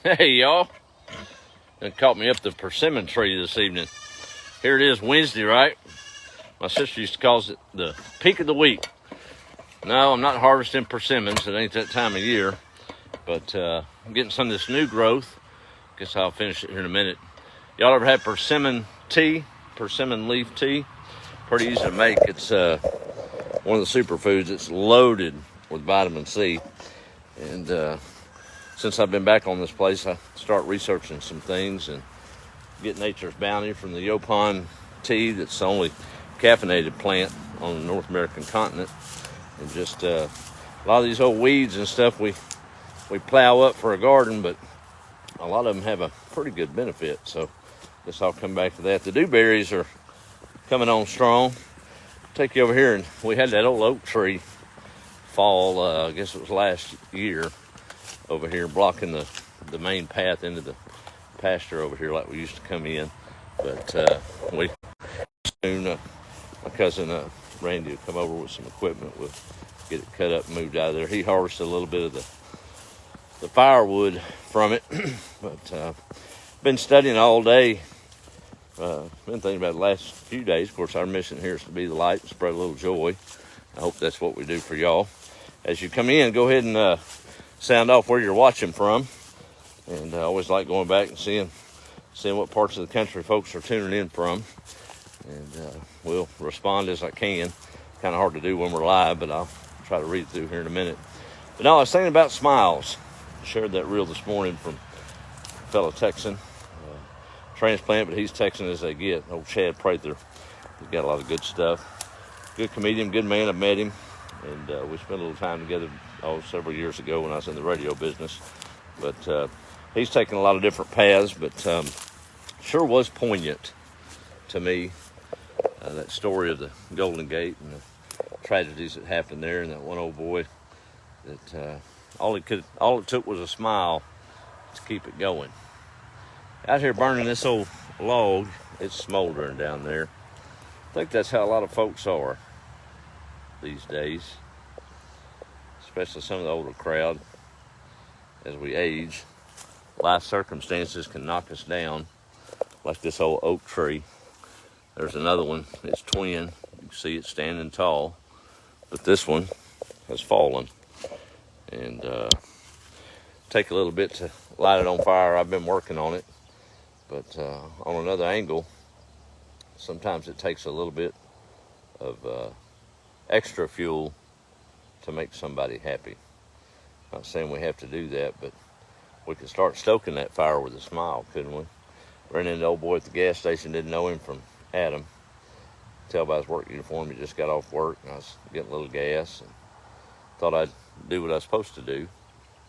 Hey y'all, it caught me up the persimmon tree this evening. Here it is, Wednesday, right? My sister used to call it the peak of the week. No, I'm not harvesting persimmons. It ain't that time of year. But I'm getting some of this new growth. Guess I'll finish it here in a minute. Y'all ever had persimmon tea? Persimmon leaf tea? Pretty easy to make. It's one of the superfoods. It's loaded with vitamin C. And since I've been back on this place, I start researching some things and get Nature's Bounty from the Yopon tea. That's the only caffeinated plant on the North American continent. And just a lot of these old weeds and stuff we plow up for a garden, but a lot of them have a pretty good benefit. So I guess I'll come back to that. The dewberries are coming on strong. Take you over here, and we had that old oak tree fall, I guess it was last year, over here blocking the main path into the pasture over here like we used to come in. But we soon, my cousin Randy will come over with some equipment. We'll get it cut up and moved out of there. He harvested a little bit of the firewood from it. But been studying all day. Been thinking about the last few days. Of course, our mission here is to be the light and spread a little joy. I hope that's what we do for y'all. As you come in, go ahead and sound off where you're watching from. And I always like going back and seeing what parts of the country folks are tuning in from. And we'll respond as I can. Kind of hard to do when we're live, but I'll try to read through here in a minute. But no, I was thinking about smiles. I shared that reel this morning from a fellow Texan, transplant, but he's Texan as they get. Old Chad Prather. He's got a lot of good stuff. Good comedian, good man. I met him, and we spent a little time together several years ago when I was in the radio business. But he's taken a lot of different paths, but sure was poignant to me, that story of the Golden Gate and the tragedies that happened there, and that one old boy that all it took was a smile to keep it going. Out here burning this old log, it's smoldering down there. I think that's how a lot of folks are these days, especially some of the older crowd. As we age, life circumstances can knock us down, like this old oak tree. There's another one. It's twin. You can see it standing tall, but this one has fallen. And take a little bit to light it on fire. I've been working on it, but on another angle, sometimes it takes a little bit of extra fuel to make somebody happy. Not saying we have to do that, but we could start stoking that fire with a smile, couldn't we? Ran into the old boy at the gas station, didn't know him from Adam. Tell by his work uniform, he just got off work, and I was getting a little gas, and thought I'd do what I was supposed to do.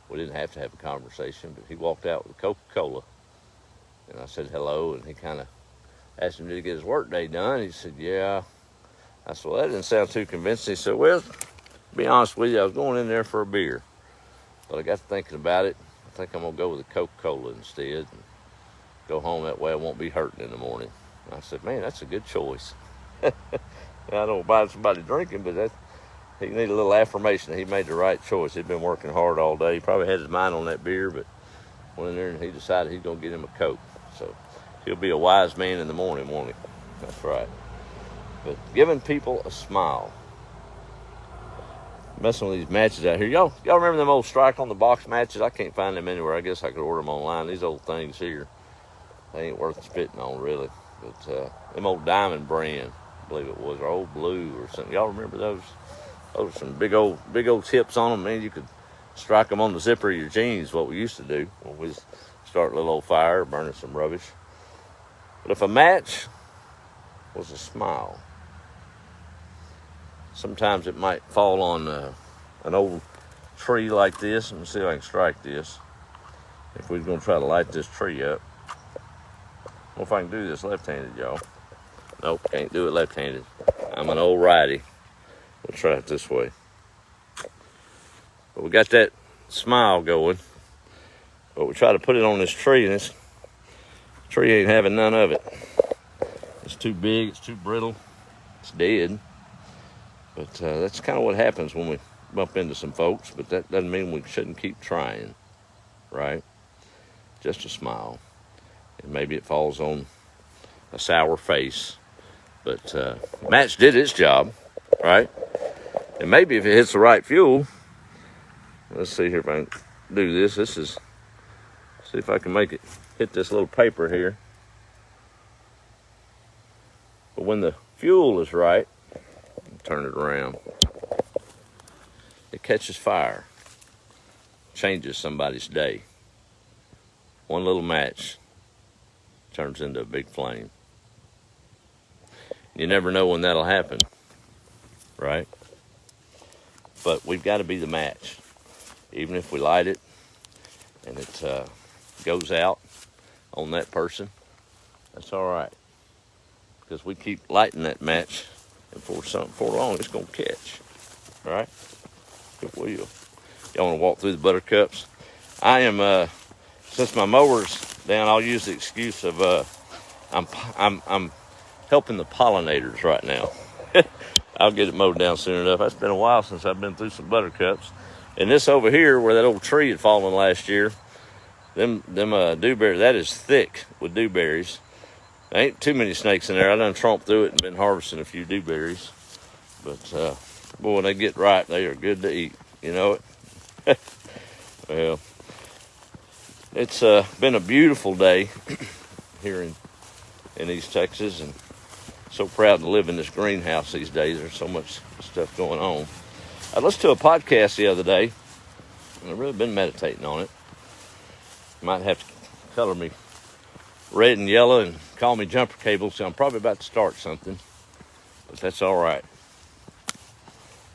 We didn't have to have a conversation, but he walked out with a Coca-Cola, and I said hello, and he kind of asked him, did he get his work day done? He said, yeah. I said, well, that didn't sound too convincing. He said, well, to be honest with you, I was going in there for a beer. But I got to thinking about it. I think I'm going to go with a Coca-Cola instead and go home. That way I won't be hurting in the morning. And I said, man, that's a good choice. I don't buy somebody drinking, but he needed a little affirmation that he made the right choice. He'd been working hard all day. He probably had his mind on that beer, but went in there and he decided he's going to get him a Coke. So he'll be a wise man in the morning, won't he? That's right. But giving people a smile. Messing with these matches out here. Y'all remember them old strike on the box matches? I can't find them anywhere. I guess I could order them online. These old things here, they ain't worth spitting on, really. But them old Diamond brand, I believe it was, or Old Blue or something. Y'all remember those? Those are some big old tips on them. Man, you could strike them on the zipper of your jeans, what we used to do when we start a little old fire, burning some rubbish. But if a match was a smile, sometimes it might fall on an old tree like this. Let me see if I can strike this. If we're going to try to light this tree up. I don't know if I can do this left-handed, y'all. Nope, can't do it left-handed. I'm an old righty. We'll try it this way. But we got that smile going. But we try to put it on this tree, and this tree ain't having none of it. It's too big, it's too brittle, it's dead. But that's kind of what happens when we bump into some folks, but that doesn't mean we shouldn't keep trying, right? just a smile. And maybe it falls on a sour face. But match did its job, right? And maybe if it hits the right fuel, let's see here if I can do this. See if I can make it hit this little paper here. But when the fuel is right, turn it around, it catches fire, changes somebody's day. One little match turns into a big flame. You never know when that'll happen, right? But we've got to be the match. Even if we light it and it goes out on that person, that's all right. Because we keep lighting that match, and for long it's going to catch, right? It will. Y'all want to walk through the buttercups? I am, since my mower's down, I'll use the excuse of I'm helping the pollinators right now. I'll get it mowed down soon enough. It's been a while since I've been through some buttercups. And this over here, where that old tree had fallen last year, them dewberries, that is thick with dewberries. There ain't too many snakes in there. I done tromped through it and been harvesting a few dewberries. But, boy, when they get ripe, they are good to eat. You know it? Well, it's been a beautiful day here in East Texas, and so proud to live in this greenhouse these days. There's so much stuff going on. I listened to a podcast the other day, and I've really been meditating on it. You might have to color me red and yellow and call me jumper cable, so I'm probably about to start something, but that's all right.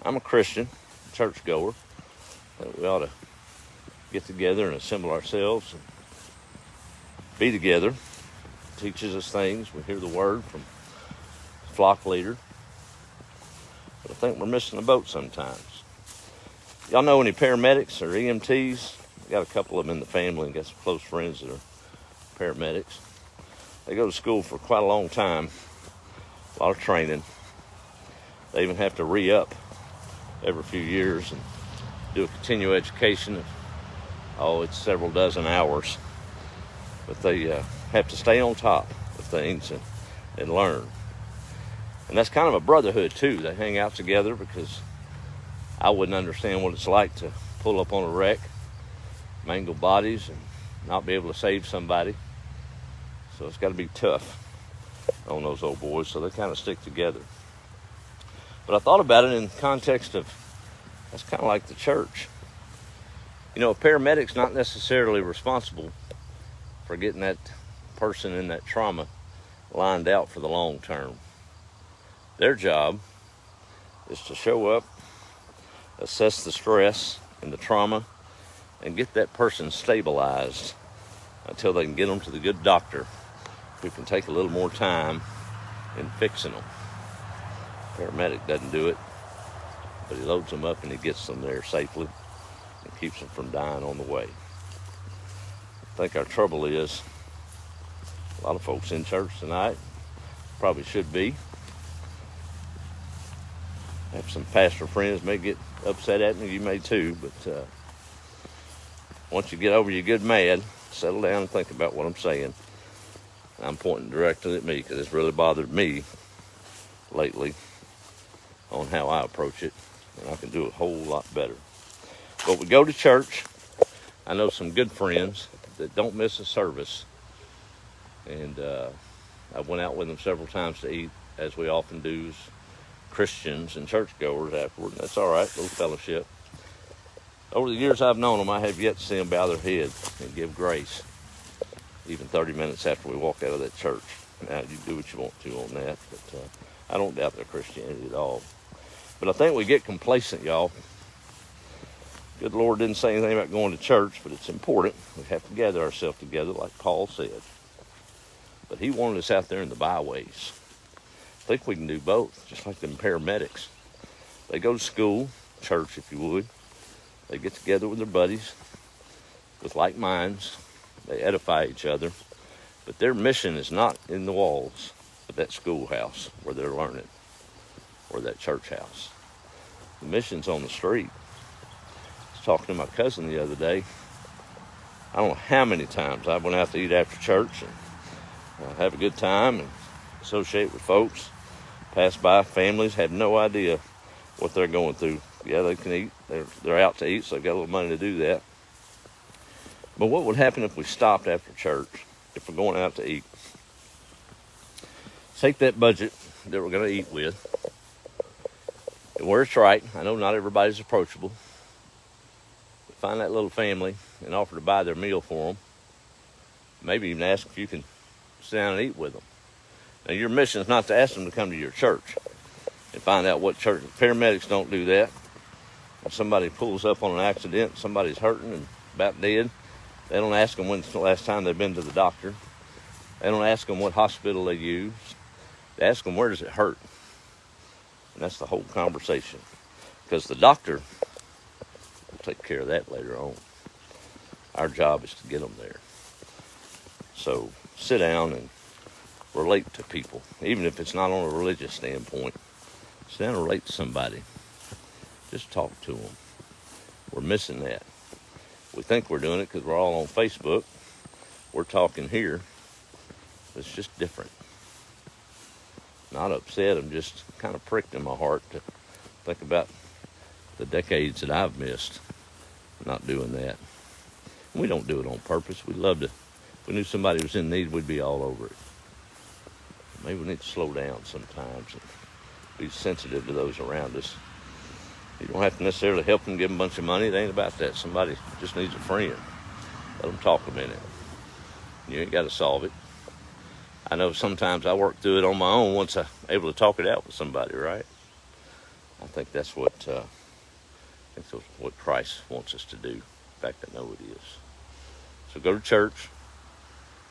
I'm a Christian, churchgoer. We ought to get together and assemble ourselves and be together. It teaches us things. We hear the word from the flock leader. But I think we're missing a boat sometimes. Y'all know any paramedics or EMTs? I got a couple of them in the family and got some close friends that are paramedics. They go to school for quite a long time, a lot of training. They even have to re-up every few years and do a continuing education of, it's several dozen hours. But they have to stay on top of things and learn. And that's kind of a brotherhood too. They hang out together because I wouldn't understand what it's like to pull up on a wreck, mangle bodies, and not be able to save somebody. So it's got to be tough on those old boys, so they kind of stick together. But I thought about it in the context of, that's kind of like the church. You know, a paramedic's not necessarily responsible for getting that person in that trauma lined out for the long term. Their job is to show up, assess the stress and the trauma, and get that person stabilized until they can get them to the good doctor who can take a little more time in fixing them. Paramedic doesn't do it, but he loads them up and he gets them there safely and keeps them from dying on the way. I think our trouble is a lot of folks in church tonight probably should be. Have some pastor friends may get upset at me, you may too, but once you get over your good mad, settle down and think about what I'm saying. I'm pointing directly at me because it's really bothered me lately on how I approach it, and I can do a whole lot better. But we go to church. I know some good friends that don't miss a service, and I went out with them several times to eat, as we often do as Christians and churchgoers afterward. That's all right, a little fellowship. Over the years I've known them, I have yet to see them bow their head and give grace, even 30 minutes after we walk out of that church. Now, you do what you want to on that, but I don't doubt their Christianity at all. But I think we get complacent, y'all. Good Lord didn't say anything about going to church, but it's important. We have to gather ourselves together, like Paul said. But he wanted us out there in the byways. I think we can do both, just like them paramedics. They go to school, church if you would. They get together with their buddies, with like minds. They edify each other. But their mission is not in the walls of that schoolhouse where they're learning, or that church house. The mission's on the street. I was talking to my cousin the other day. I don't know how many times I went out to eat after church and have a good time and associate with folks, pass by families, have no idea what they're going through. Yeah, they can eat. They're out to eat, so they've got a little money to do that. But what would happen if we stopped after church, if we're going out to eat? Take that budget that we're going to eat with, and where it's right, I know not everybody's approachable, but find that little family and offer to buy their meal for them. Maybe even ask if you can sit down and eat with them. Now, your mission is not to ask them to come to your church and find out what church. Paramedics don't do that. If somebody pulls up on an accident, somebody's hurting and about dead, they don't ask them when's the last time they've been to the doctor. They don't ask them what hospital they use. They ask them, where does it hurt? And that's the whole conversation. Because the doctor will take care of that later on. Our job is to get them there. So sit down and relate to people, even if it's not on a religious standpoint. Sit down and relate to somebody. Just talk to them. We're missing that. We think we're doing it because we're all on Facebook. We're talking here. It's just different. Not upset. I'm just kind of pricked in my heart to think about the decades that I've missed not doing that. We don't do it on purpose. We'd love to. If we knew somebody was in need, we'd be all over it. Maybe we need to slow down sometimes and be sensitive to those around us. You don't have to necessarily help them, give them a bunch of money. It ain't about that. Somebody just needs a friend. Let them talk a minute. You ain't got to solve it. I know sometimes I work through it on my own once I'm able to talk it out with somebody, right? I think that's what Christ wants us to do. In fact, I know it is. So go to church.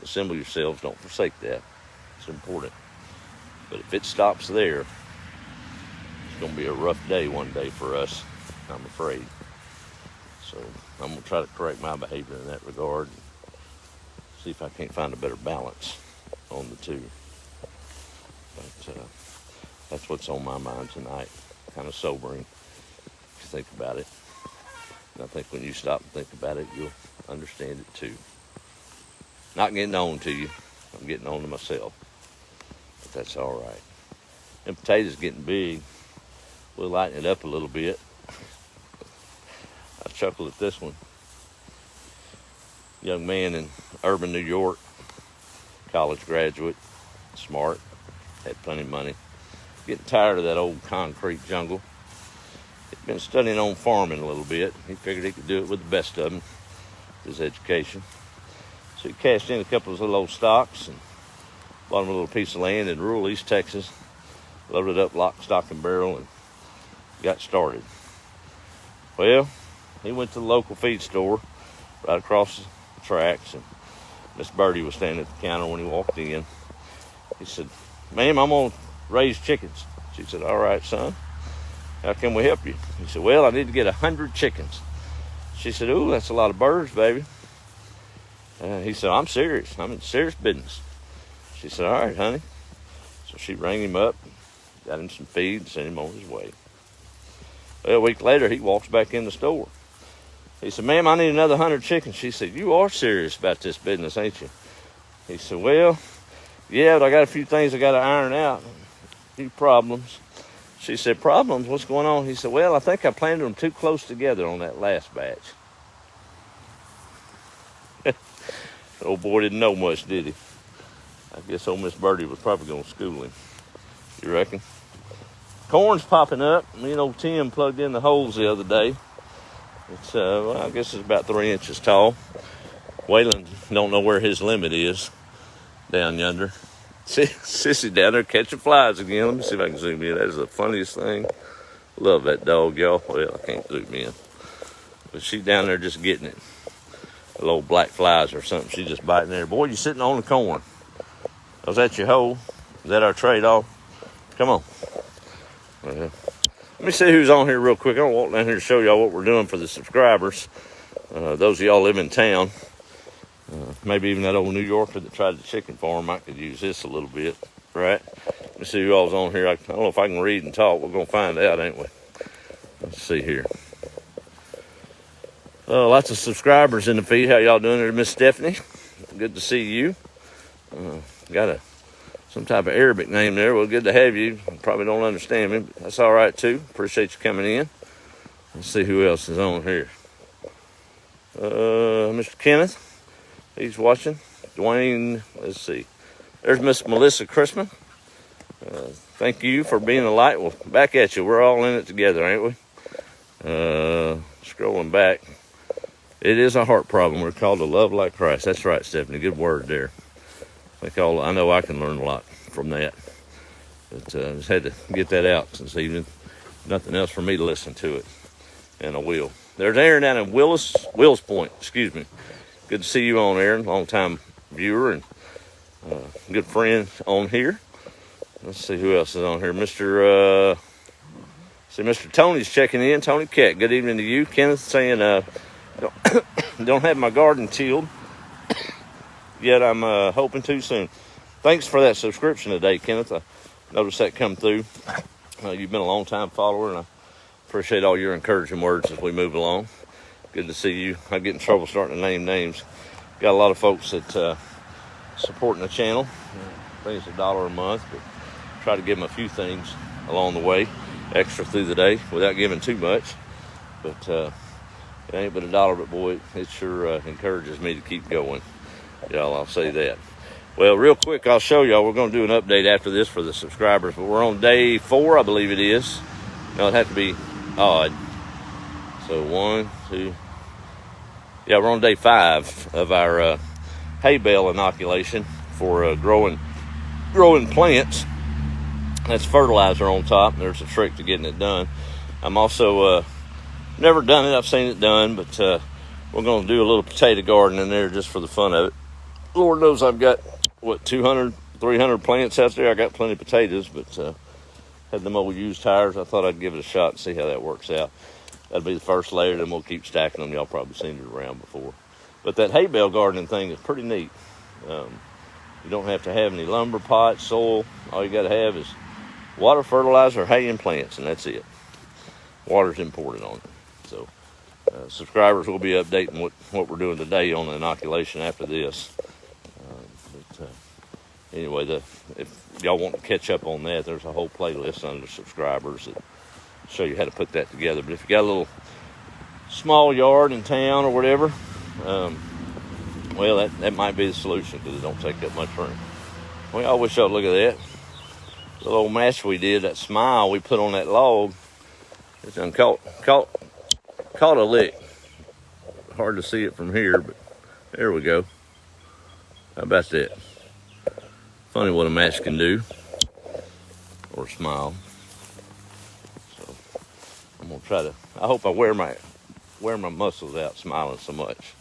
Assemble yourselves. Don't forsake that. It's important. But if it stops there, it's going to be a rough day one day for us, I'm afraid. So I'm going to try to correct my behavior in that regard and see if I can't find a better balance on the two. But that's what's on my mind tonight. Kind of sobering if you think about it. And I think when you stop and think about it, you'll understand it too. Not getting on to you. I'm getting on to myself. But that's all right. And potatoes getting big. We'll lighten it up a little bit. I chuckled at this one. Young man in urban New York, college graduate, smart, had plenty of money. Getting tired of that old concrete jungle. He'd been studying on farming a little bit. He figured he could do it with the best of them, his education. So he cashed in a couple of little old stocks and bought him a little piece of land in rural East Texas, loaded up lock, stock, and barrel, and got started. Well, he went to the local feed store right across the tracks, and Miss Birdie was standing at the counter when he walked in. He said, "Ma'am, I'm going to raise chickens." She said, "All right, son. How can we help you?" He said, "Well, I need to get 100 chickens." She said, "Ooh, that's a lot of birds, baby." He said, "I'm serious. I'm in serious business." She said, "All right, honey." So she rang him up, got him some feed, and sent him on his way. Well, a week later, he walks back in the store. He said, "Ma'am, I need another 100 chickens." She said, "You are serious about this business, ain't you?" He said, "Well, yeah, but I got a few things I got to iron out, a few problems." She said, "Problems? What's going on?" He said, "Well, I think I planted them too close together on that last batch." The old boy didn't know much, did he? I guess old Miss Birdie was probably going to school him. You reckon? Corn's popping up. Me and old Tim plugged in the holes the other day. It's, well, I guess it's about 3 inches tall. Waylon don't know where his limit is down yonder. Sissy down there catching flies again. Let me see if I can zoom in. That is the funniest thing. Love that dog, y'all. Well, I can't zoom in. But she's down there just getting it. Little old black flies or something. She's just biting there. Boy, you sitting on the corn. Was that your hole? Is that our trade-off? Come on. Let me see who's on here real quick. I'm going to walk down here to show y'all what we're doing for the subscribers. Those of y'all live in town. Maybe even that old New Yorker that tried the chicken farm. I could use this a little bit, right? Let me see who all's on here. I don't know if I can read and talk. We're going to find out, ain't we? Let's see here. Lots of subscribers in the feed. How y'all doing there, Miss Stephanie? Good to see you. Got some type of Arabic name there. Well, good to have you. Probably don't understand me, but that's all right too. Appreciate you coming in. Let's see who else is on here. Mr. Kenneth, he's watching. Dwayne, let's see. There's Miss Melissa Christman. Thank you for being a light. Well, back at you. We're all in it together, ain't we? Scrolling back. It is a heart problem. We're called to love like Christ. That's right, Stephanie. Good word there. I know I can learn a lot from that. But just had to get that out this evening. Nothing else for me to listen to it. And I will. There's Aaron down in Wills Point. Excuse me. Good to see you on, Aaron. Long-time viewer and good friend on here. Let's see who else is on here. Mr. Tony's checking in. Tony Keck. Good evening to you. Kenneth saying, don't have my garden tilled yet. I'm hoping to soon. Thanks for that subscription today, Kenneth. I noticed that come through. You've been a long time follower, and I appreciate all your encouraging words as we move along. Good to see you. I get in trouble starting to name names. Got a lot of folks that supporting the channel. I think it's $1 a month, but try to give them a few things along the way, extra through the day without giving too much. But it ain't but $1, but boy, it sure encourages me to keep going. Y'all, I'll say that. Well, real quick, I'll show y'all. We're going to do an update after this for the subscribers, but we're on day 4, I believe it is. No, it'd have to be odd. So 1, 2. Yeah, we're on day 5 of our hay bale inoculation for growing plants. That's fertilizer on top. There's a trick to getting it done. I'm also never done it. I've seen it done, but we're going to do a little potato garden in there just for the fun of it. Lord knows I've got, 200, 300 plants out there. I got plenty of potatoes, but had them old used tires. I thought I'd give it a shot and see how that works out. That'll be the first layer, then we'll keep stacking them. Y'all probably seen it around before. But that hay bale gardening thing is pretty neat. You don't have to have any lumber, pots, soil. All you got to have is water, fertilizer, hay, and plants, and that's it. Water's important on it. So subscribers will be updating what we're doing today on the inoculation after this. Anyway, if y'all want to catch up on that, there's a whole playlist under subscribers that show you how to put that together. But if you got a little small yard in town or whatever, well, that might be the solution because it don't take that much room. Well, I wish y'all look at that. The little mash we did, that smile we put on that log, it's done caught a lick. Hard to see it from here, but there we go. How about that? Funny what a match can do, or a smile. So I'm gonna try to. I hope I wear my muscles out smiling so much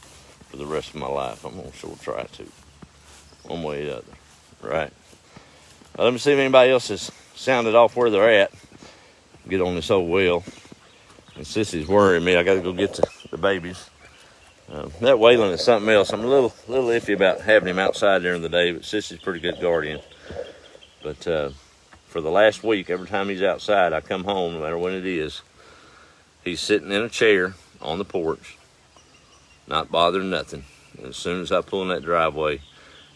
for the rest of my life. I'm gonna sure try to, one way or the other. Right. Let me see if anybody else has sounded off where they're at. Get on this old well. And Sissy's worrying me. I got to go get the babies. That Waylon is something else. I'm a little iffy about having him outside during the day, but Sissy's a pretty good guardian. But for the last week, every time he's outside, I come home, no matter when it is, he's sitting in a chair on the porch, not bothering nothing. And as soon as I pull in that driveway,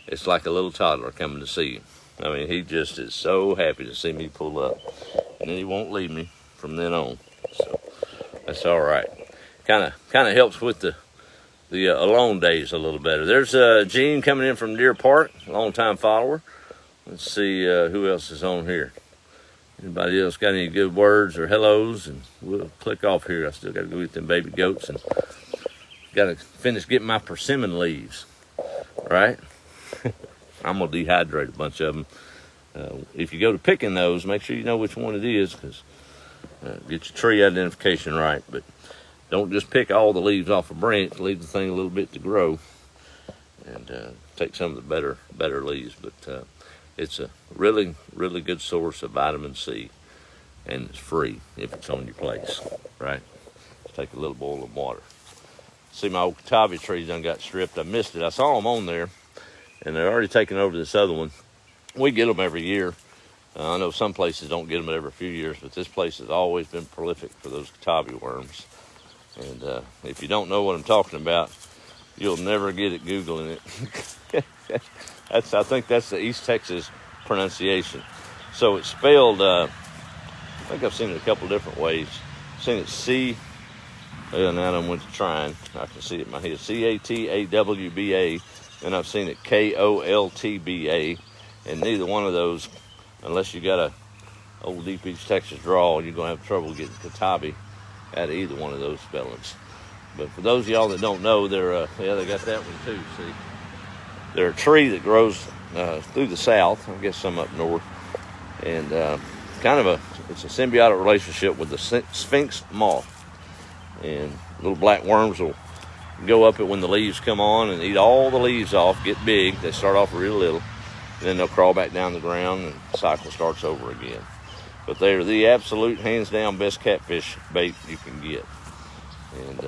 it's like a little toddler coming to see him. I mean, he just is so happy to see me pull up. And then he won't leave me from then on. So that's all right. Kind of helps with the alone days a little better. There's Gene coming in from Deer Park, long-time follower. Let's see who else is on here. Anybody else got any good words or hellos? And we'll click off here. I still got to go get them baby goats and got to finish getting my persimmon leaves. Right? I'm going to dehydrate a bunch of them. If you go to picking those, make sure you know which one it is, because get your tree identification right. But don't just pick all the leaves off a branch. Leave the thing a little bit to grow, and take some of the better leaves. But it's a really, really good source of vitamin C, and it's free if it's on your place, right? Just take a little boil of water. See, my old Katavi trees done got stripped. I missed it. I saw them on there, and they're already taking over this other one. We get them every year. I know some places don't get them every few years, but this place has always been prolific for those Katavi worms. And if you don't know what I'm talking about, you'll never get it Googling it. I think that's the East Texas pronunciation. So it's spelled, I think I've seen it a couple different ways. I've seen it C, and now I went to trying. I can see it in my head. Catawba, and I've seen it Koltba, and neither one of those, unless you got a old Deep East Texas drawl, you're going to have trouble getting Catawba out of either one of those spellings. But for those of y'all that don't know, they're, they got that one too, see. They're a tree that grows through the south, I guess some up north, and it's a symbiotic relationship with the sphinx moth. And little black worms will go up it when the leaves come on and eat all the leaves off, get big. They start off real little, and then they'll crawl back down the ground and the cycle starts over again. But they're the absolute, hands down, best catfish bait you can get. And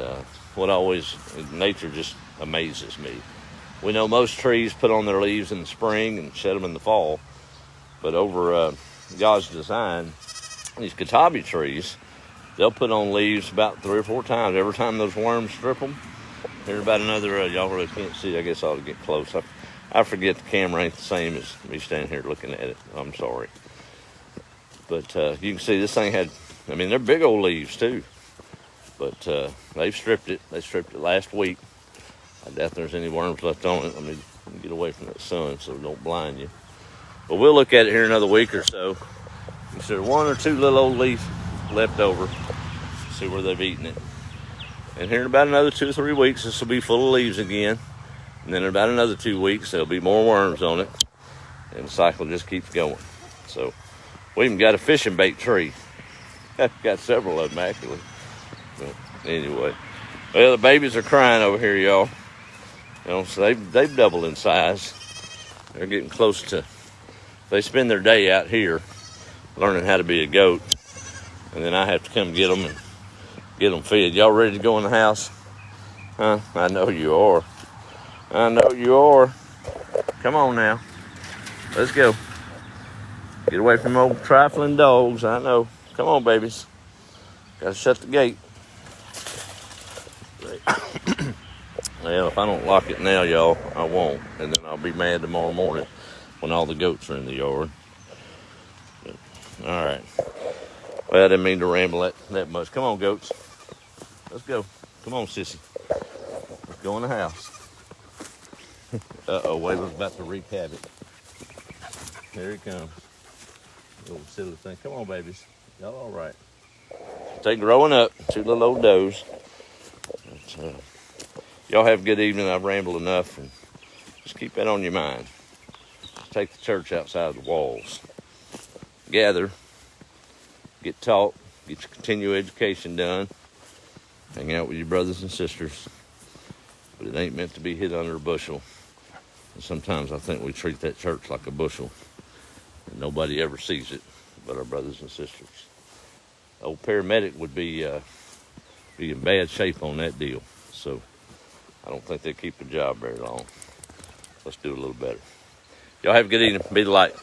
nature just amazes me. We know most trees put on their leaves in the spring and shed them in the fall. But over God's design, these Catawba trees, they'll put on leaves about 3 or 4 times. Every time those worms strip them, here's about another, y'all really can't see, I guess I ought to get close. I forget the camera ain't the same as me standing here looking at it. I'm sorry. But you can see this thing they're big old leaves too. But they've stripped it. They stripped it last week. I doubt there's any worms left on it. Let me get away from that sun so it don't blind you. But we'll look at it here another week or so. Consider 1 or 2 little old leaves left over. See where they've eaten it. And here in about another 2 or 3 weeks, this will be full of leaves again. And then in about another 2 weeks, there'll be more worms on it. And the cycle just keeps going. So we even got a fishing bait tree. I've got several of them actually. But anyway, well, the babies are crying over here, y'all. So they've doubled in size. They're getting close to. They spend their day out here learning how to be a goat, and then I have to come get them and get them fed. Y'all ready to go in the house? Huh? I know you are. I know you are. Come on now. Let's go. Get away from old trifling dogs. I know. Come on, babies. Gotta shut the gate. Well, if I don't lock it now, y'all, I won't. And then I'll be mad tomorrow morning when all the goats are in the yard. But, all right. Well, I didn't mean to ramble that much. Come on, goats. Let's go. Come on, sissy. Let's go in the house. Uh-oh, Waylon's about to wreak havoc. Here he comes. Little silly thing. Come on, babies. Y'all all right. They growing up. 2 little old does. But, y'all have a good evening. I've rambled enough, and just keep that on your mind. Just take the church outside of the walls. Gather, get taught, get your continuing education done, hang out with your brothers and sisters. But it ain't meant to be hid under a bushel. And sometimes I think we treat that church like a bushel, and nobody ever sees it but our brothers and sisters. Old paramedic would be in bad shape on that deal. So I don't think they keep the job very long. Let's do it a little better. Y'all have a good evening. Be the light.